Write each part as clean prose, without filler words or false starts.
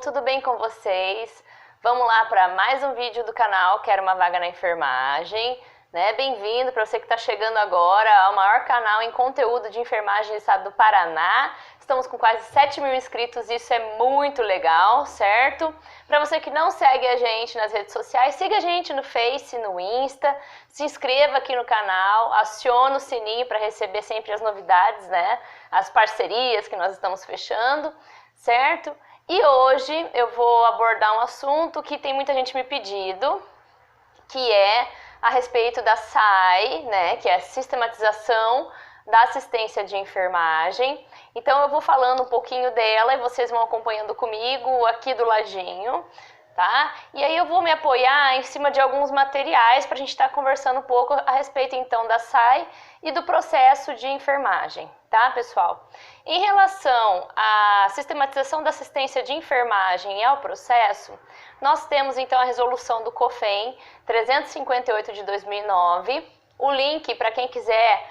tudo bem com vocês? Vamos lá para mais um vídeo do canal Quero uma Vaga na Enfermagem, né? Bem-vindo para você que está chegando agora ao maior canal em conteúdo de enfermagem do estado do Paraná. Estamos com quase 7 mil inscritos, isso é muito legal, certo? Para você que não segue a gente nas redes sociais, siga a gente no Face, no Insta, se inscreva aqui no canal, acione o sininho para receber sempre as novidades, né? As parcerias que nós estamos fechando, certo? E hoje eu vou abordar um assunto que tem muita gente me pedido, que é a respeito da SAI, né, que é a Sistematização da Assistência de Enfermagem. Então eu vou falando um pouquinho dela e vocês vão acompanhando comigo aqui do ladinho, tá? E aí eu vou me apoiar em cima de alguns materiais para a gente estar conversando um pouco a respeito então da SAI e do processo de enfermagem, tá, pessoal? Em relação à sistematização da assistência de enfermagem e ao processo, nós temos então a resolução do COFEN 358 de 2009. O link para quem quiser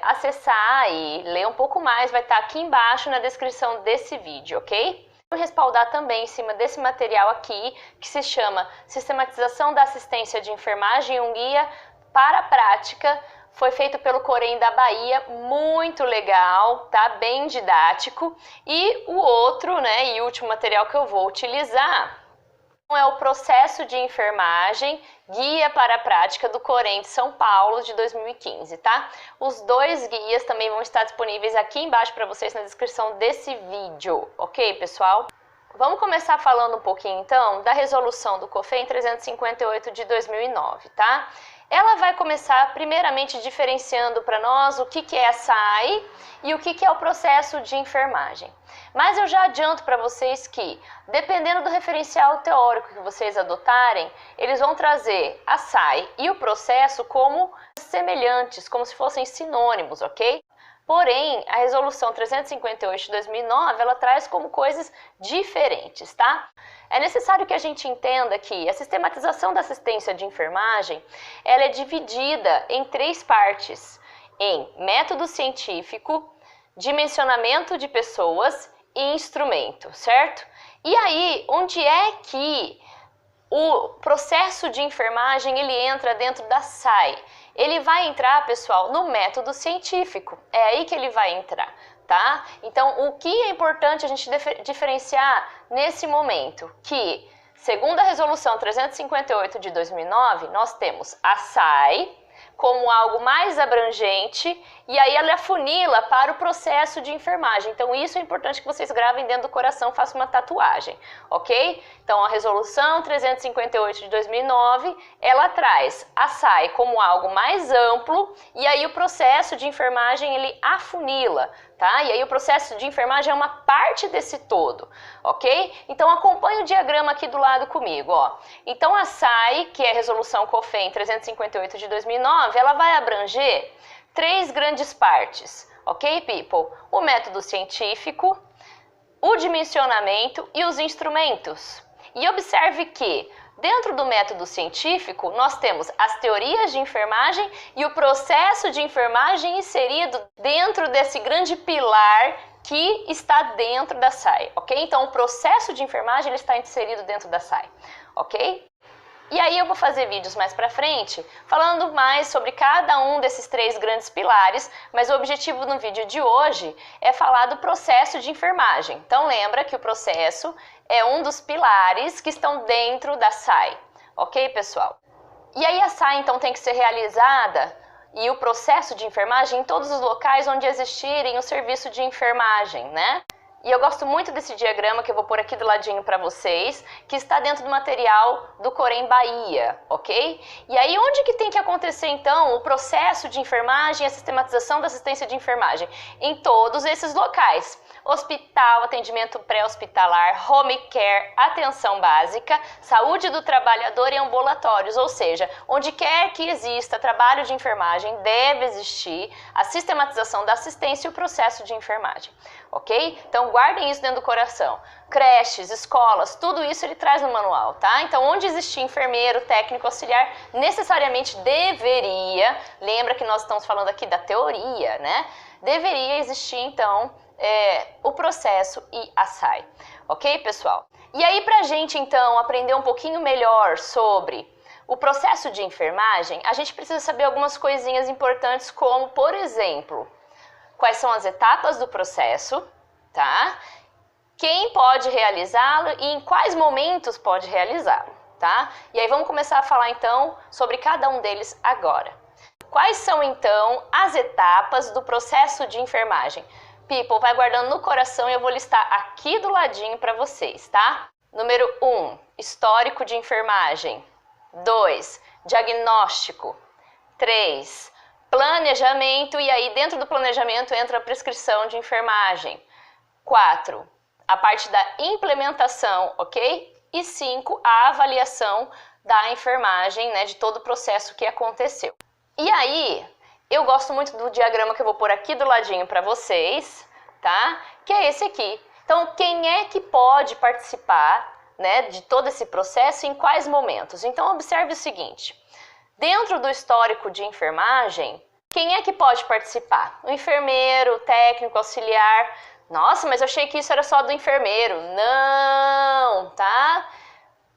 acessar e ler um pouco mais vai estar aqui embaixo na descrição desse vídeo, ok? Vou respaldar também em cima desse material aqui, que se chama Sistematização da Assistência de Enfermagem, um guia para a prática. Foi feito pelo Corém da Bahia, muito legal, tá? Bem didático. E o outro, né, e último material que eu vou utilizar é o Processo de Enfermagem, Guia para a Prática do Corém de São Paulo, de 2015, tá? Os dois guias também vão estar disponíveis aqui embaixo para vocês na descrição desse vídeo, ok, pessoal? Vamos começar falando um pouquinho, então, da resolução do COFEN 358 de 2009, tá? Ela vai começar, primeiramente, diferenciando para nós o que é a SAI e o que é o processo de enfermagem. Mas eu já adianto para vocês que, dependendo do referencial teórico que vocês adotarem, eles vão trazer a SAI e o processo como semelhantes, como se fossem sinônimos, ok? Porém, a resolução 358 de 2009, ela traz como coisas diferentes, tá? É necessário que a gente entenda que a sistematização da assistência de enfermagem, ela é dividida em 3 partes, em método científico, dimensionamento de pessoas e instrumento, certo? E aí, onde é que o processo de enfermagem ele entra dentro da SAI? Ele vai entrar, pessoal, no método científico. É aí que ele vai entrar, tá? Então, o que é importante a gente diferenciar nesse momento? Que, segundo a resolução 358 de 2009, nós temos a SAI como algo mais abrangente e aí ela afunila para o processo de enfermagem. Então isso é importante que vocês gravem dentro do coração, façam uma tatuagem, ok? Então a resolução 358 de 2009, ela traz a SAI como algo mais amplo e aí o processo de enfermagem ele afunila, tá? E aí o processo de enfermagem é uma parte desse todo, ok? Então acompanhe o diagrama aqui do lado comigo, ó. Então a SAI, que é a resolução COFEN 358 de 2009, ela vai abranger 3 grandes partes, ok, people? O método científico, o dimensionamento e os instrumentos. E observe que dentro do método científico, nós temos as teorias de enfermagem e o processo de enfermagem inserido dentro desse grande pilar que está dentro da SAI, ok? Então, o processo de enfermagem ele está inserido dentro da SAI, ok? E aí eu vou fazer vídeos mais pra frente falando mais sobre cada um desses 3 grandes pilares, mas o objetivo no vídeo de hoje é falar do processo de enfermagem. Então lembra que o processo é um dos pilares que estão dentro da SAI, ok, pessoal? E aí a SAI então tem que ser realizada e o processo de enfermagem em todos os locais onde existirem o serviço de enfermagem, né? E eu gosto muito desse diagrama que eu vou pôr aqui do ladinho para vocês, que está dentro do material do Corém Bahia, ok? E aí onde que tem que acontecer então o processo de enfermagem e a sistematização da assistência de enfermagem? Em todos esses locais. Hospital, atendimento pré-hospitalar, home care, atenção básica, saúde do trabalhador e ambulatórios, ou seja, onde quer que exista trabalho de enfermagem, deve existir a sistematização da assistência e o processo de enfermagem, ok? Então guardem isso dentro do coração. Creches, escolas, tudo isso ele traz no manual, tá? Então onde existir enfermeiro, técnico, auxiliar, necessariamente deveria, lembra que nós estamos falando aqui da teoria, né? Deveria existir então o processo e a SAI, ok, pessoal? E aí, para a gente, então, aprender um pouquinho melhor sobre o processo de enfermagem, a gente precisa saber algumas coisinhas importantes, como, por exemplo, quais são as etapas do processo, tá? Quem pode realizá-lo e em quais momentos pode realizá-lo, tá? E aí vamos começar a falar, então, sobre cada um deles agora. Quais são, então, as etapas do processo de enfermagem? People, vai guardando no coração e eu vou listar aqui do ladinho para vocês, tá? Número 1, histórico de enfermagem. 2, diagnóstico. 3, planejamento, e aí dentro do planejamento entra a prescrição de enfermagem. 4, a parte da implementação, ok? E 5, a avaliação da enfermagem, né, de todo o processo que aconteceu. E aí, eu gosto muito do diagrama que eu vou pôr aqui do ladinho para vocês, tá? Que é esse aqui. Então, quem é que pode participar, né, de todo esse processo e em quais momentos? Então, observe o seguinte. Dentro do histórico de enfermagem, quem é que pode participar? O enfermeiro, o técnico, auxiliar. Nossa, mas eu achei que isso era só do enfermeiro. Não, tá?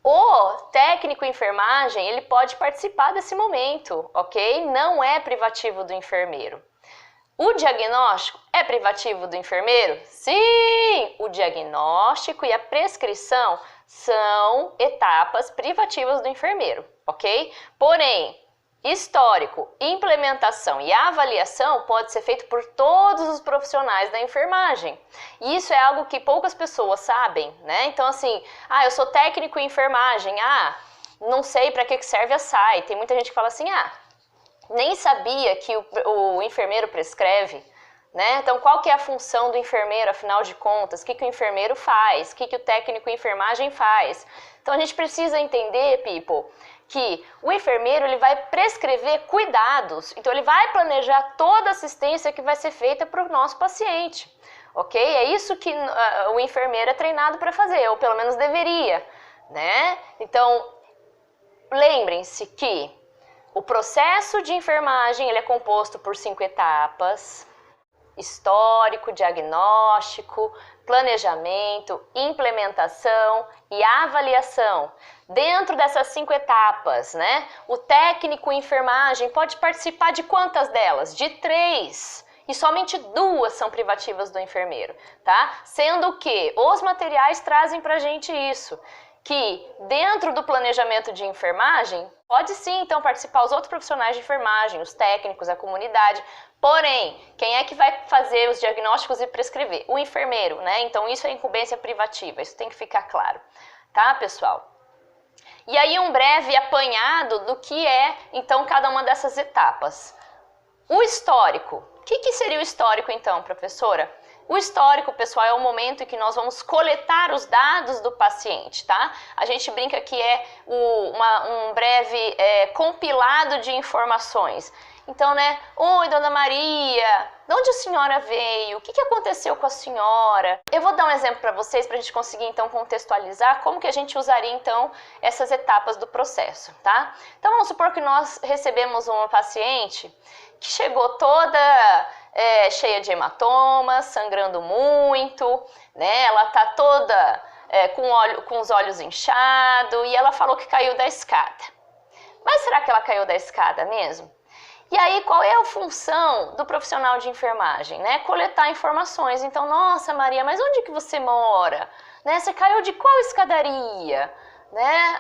O técnico em enfermagem, ele pode participar desse momento, ok? Não é privativo do enfermeiro. O diagnóstico é privativo do enfermeiro? Sim! O diagnóstico e a prescrição são etapas privativas do enfermeiro, ok? Porém, histórico, implementação e avaliação pode ser feito por todos os profissionais da enfermagem. E isso é algo que poucas pessoas sabem, né? Então, assim, eu sou técnico em enfermagem, não sei para que serve a SAI. Tem muita gente que fala assim, nem sabia que o enfermeiro prescreve, né? Então, qual que é a função do enfermeiro, afinal de contas? O que o enfermeiro faz? O que o técnico em enfermagem faz? Então, a gente precisa entender, people, que o enfermeiro ele vai prescrever cuidados, então ele vai planejar toda a assistência que vai ser feita para o nosso paciente, ok? É isso que o enfermeiro é treinado para fazer, ou pelo menos deveria, né? Então, lembrem-se que o processo de enfermagem ele é composto por 5 etapas: histórico, diagnóstico, planejamento, implementação e avaliação. Dentro dessas 5 etapas, né, o técnico em enfermagem pode participar de quantas delas? De 3. E somente 2 são privativas do enfermeiro, tá? Sendo que os materiais trazem pra gente isso, que dentro do planejamento de enfermagem, pode sim, então, participar os outros profissionais de enfermagem, os técnicos, a comunidade. Porém, quem é que vai fazer os diagnósticos e prescrever? O enfermeiro, né? Então, isso é incumbência privativa, isso tem que ficar claro, tá, pessoal? E aí, um breve apanhado do que é, então, cada uma dessas etapas. O histórico. O que seria o histórico, então, professora? O histórico, pessoal, é o momento em que nós vamos coletar os dados do paciente, tá? A gente brinca que é um breve compilado de informações. Então, né? Oi, Dona Maria, de onde a senhora veio? O que aconteceu com a senhora? Eu vou dar um exemplo para vocês, para a gente conseguir, então, contextualizar como que a gente usaria, então, essas etapas do processo, tá? Então, vamos supor que nós recebemos uma paciente que chegou toda cheia de hematomas, sangrando muito, né? Ela tá toda com os olhos inchados e ela falou que caiu da escada. Mas será que ela caiu da escada mesmo? E aí, qual é a função do profissional de enfermagem, né? Coletar informações. Então, nossa, Maria, mas onde que você mora? Né? Você caiu de qual escadaria? Né?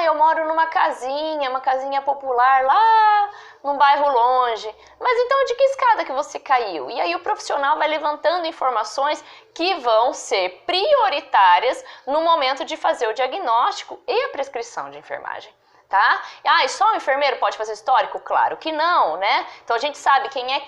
Eu moro numa casinha, uma casinha popular lá num bairro longe. Mas então, de que escada que você caiu? E aí o profissional vai levantando informações que vão ser prioritárias no momento de fazer o diagnóstico e a prescrição de enfermagem. Tá? E só o enfermeiro pode fazer histórico? Claro que não, né? Então a gente sabe quem é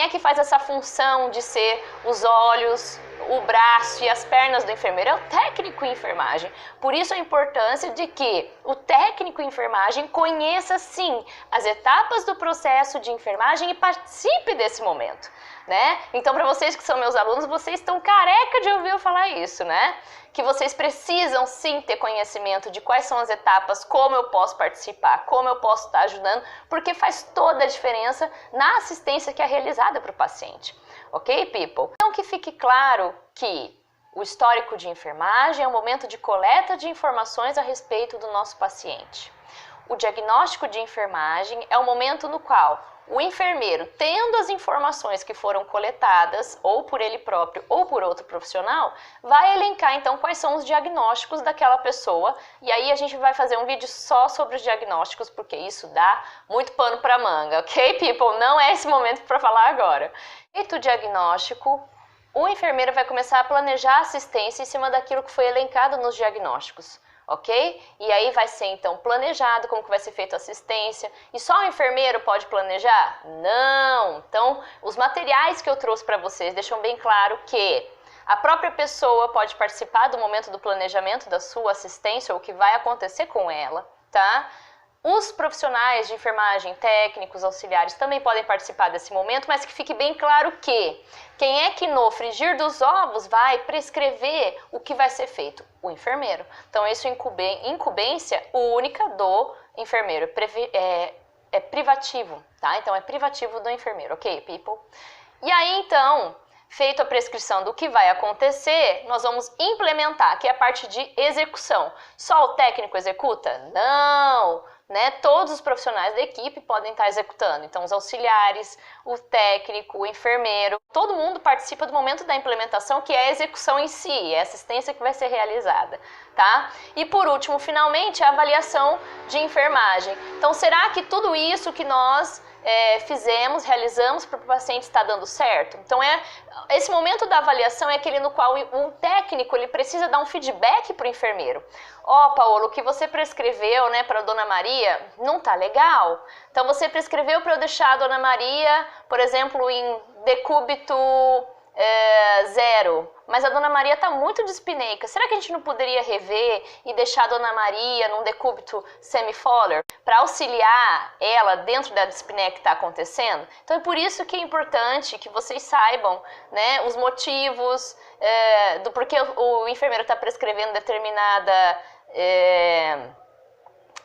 que faz essa função de ser os olhos, o braço e as pernas do enfermeiro. É o técnico em enfermagem. Por isso a importância de que o técnico em enfermagem conheça sim as etapas do processo de enfermagem e participe desse momento, né? Então, para vocês que são meus alunos, vocês estão careca de ouvir eu falar isso, né? Que vocês precisam sim ter conhecimento de quais são as etapas, como eu posso participar, como eu posso estar ajudando, porque faz toda a diferença na assistência que é realizada para o paciente. Ok, people? Então, que fique claro que O histórico de enfermagem é o momento de coleta de informações a respeito do nosso paciente. O diagnóstico de enfermagem é o momento no qual o enfermeiro, tendo as informações que foram coletadas, ou por ele próprio ou por outro profissional, vai elencar então quais são os diagnósticos daquela pessoa, e aí a gente vai fazer um vídeo só sobre os diagnósticos, porque isso dá muito pano para manga, ok, people? Não é esse momento para falar agora. Feito o diagnóstico, o enfermeiro vai começar a planejar a assistência em cima daquilo que foi elencado nos diagnósticos. Ok? E aí vai ser então planejado como que vai ser feita a assistência. E só o enfermeiro pode planejar? Não! Então, os materiais que eu trouxe para vocês deixam bem claro que a própria pessoa pode participar do momento do planejamento da sua assistência ou o que vai acontecer com ela, tá? Os profissionais de enfermagem, técnicos, auxiliares também podem participar desse momento, mas que fique bem claro que quem é que no frigir dos ovos vai prescrever o que vai ser feito? O enfermeiro. Então, isso é incumbência única do enfermeiro, é privativo, tá? Então, é privativo do enfermeiro, ok, people? E aí, então, feito a prescrição do que vai acontecer, nós vamos implementar, que é a parte de execução. Só o técnico executa? Não! Né? Todos os profissionais da equipe podem estar executando. Então, os auxiliares, o técnico, o enfermeiro, todo mundo participa do momento da implementação, que é a execução em si, é a assistência que vai ser realizada, tá? E por último, finalmente, a avaliação de enfermagem. Então, será que tudo isso que nós realizamos para o paciente está dando certo? Então, esse momento da avaliação é aquele no qual o técnico ele precisa dar um feedback para o enfermeiro. Paulo, o que você prescreveu, né, para a Dona Maria não tá legal. Então, você prescreveu para eu deixar a Dona Maria, por exemplo, em decúbito 0, mas a Dona Maria está muito dispineica. Será que a gente não poderia rever e deixar a Dona Maria num decúbito semifoller para auxiliar ela dentro da dispneia que está acontecendo? Então é por isso que é importante que vocês saibam, né, os motivos do porquê o enfermeiro está prescrevendo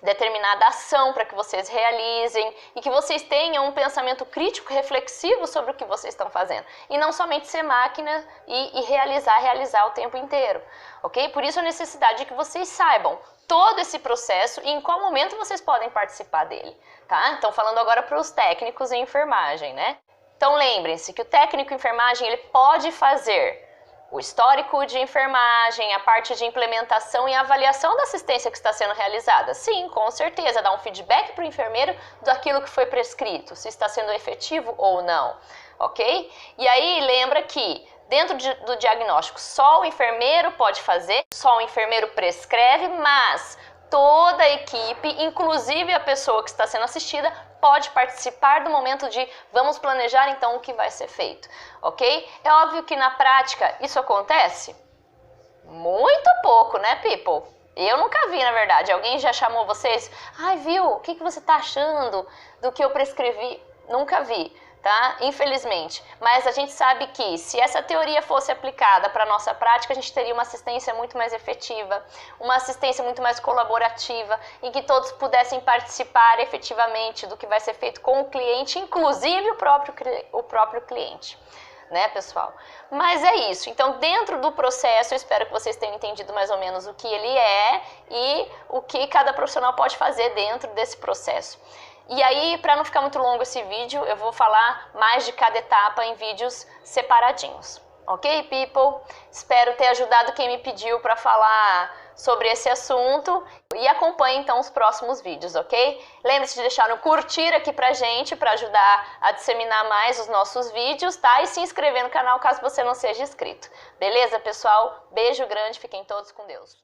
determinada ação para que vocês realizem e que vocês tenham um pensamento crítico reflexivo sobre o que vocês estão fazendo e não somente ser máquina e realizar o tempo inteiro, ok? Por isso a necessidade de que vocês saibam todo esse processo e em qual momento vocês podem participar dele, tá? Então falando agora para os técnicos em enfermagem, né? Então lembrem-se que o técnico em enfermagem ele pode fazer o histórico de enfermagem, a parte de implementação e avaliação da assistência que está sendo realizada. Sim, com certeza, dar um feedback para o enfermeiro daquilo que foi prescrito, se está sendo efetivo ou não, ok? E aí lembra que dentro do diagnóstico só o enfermeiro pode fazer, só o enfermeiro prescreve, mas toda a equipe, inclusive a pessoa que está sendo assistida, pode participar do momento de vamos planejar então o que vai ser feito, ok? É óbvio que na prática isso acontece muito pouco, né, people? Eu nunca vi, na verdade. Alguém já chamou vocês? Ai, viu? O que você tá achando do que eu prescrevi? Nunca vi, tá? Infelizmente. Mas a gente sabe que se essa teoria fosse aplicada para a nossa prática, a gente teria uma assistência muito mais efetiva, uma assistência muito mais colaborativa, em que todos pudessem participar efetivamente do que vai ser feito com o cliente, inclusive o próprio cliente. Né, pessoal? Mas é isso. Então, dentro do processo, eu espero que vocês tenham entendido mais ou menos o que ele é e o que cada profissional pode fazer dentro desse processo. E aí, para não ficar muito longo esse vídeo, eu vou falar mais de cada etapa em vídeos separadinhos. Ok, people? Espero ter ajudado quem me pediu para falar sobre esse assunto e acompanhe então os próximos vídeos, ok? Lembre-se de deixar um curtir aqui pra gente para ajudar a disseminar mais os nossos vídeos, tá? E se inscrever no canal caso você não seja inscrito. Beleza, pessoal? Beijo grande, fiquem todos com Deus.